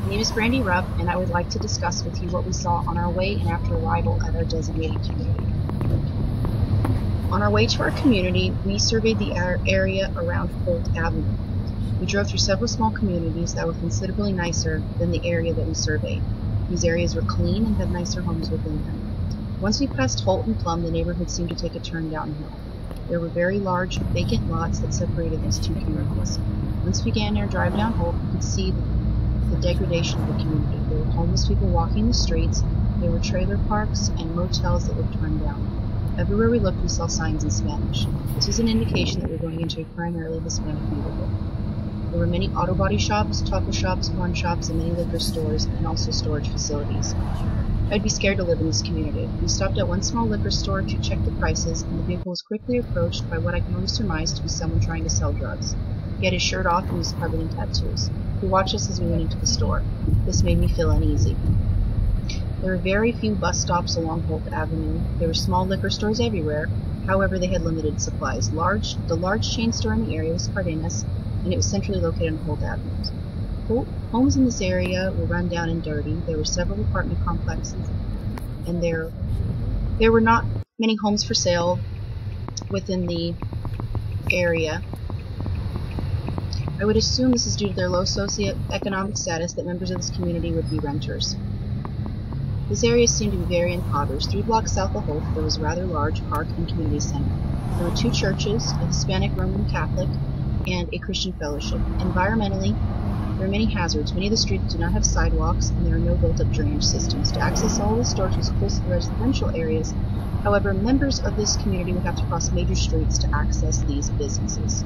My name is Brandy Rupp, and I would like to discuss with you what we saw on our way and after arrival at our designated community. On our way to our community, we surveyed the area around Holt Avenue. We drove through several small communities that were considerably nicer than the area that we surveyed. These areas were clean and had nicer homes within them. Once we passed Holt and Plum, the neighborhood seemed to take a turn downhill. There were very large, vacant lots that separated these two communities. Once we began our drive down Holt, we could see the degradation of the community. There were homeless people walking the streets, there were trailer parks and motels that were turned down. Everywhere we looked, we saw signs in Spanish. This was an indication that we were going into a primarily Hispanic neighborhood. There were many auto body shops, taco shops, pawn shops, and many liquor stores, and also storage facilities. I'd be scared to live in this community. We stopped at one small liquor store to check the prices, and the vehicle was quickly approached by what I can only surmise to be someone trying to sell drugs. He had his shirt off and was covered in tattoos. He watched us as we went into the store. This made me feel uneasy. There were very few bus stops along Holt Avenue. There were small liquor stores everywhere. However, they had limited supplies. The large chain store in the area was Cardenas, and it was centrally located on Holt Avenue. Homes in this area were run down and dirty. There were several apartment complexes, and there were not many homes for sale within the area. I would assume this is due to their low socioeconomic status that members of this community would be renters. This area seemed to be very impoverished. 3 blocks south of Holt, there was a rather large park and community center. There were 2 churches, a Hispanic Roman Catholic, and a Christian fellowship. Environmentally, there are many hazards. Many of the streets do not have sidewalks, and there are no built-up drainage systems. To access all of the stores was close to the residential areas. However, members of this community would have to cross major streets to access these businesses.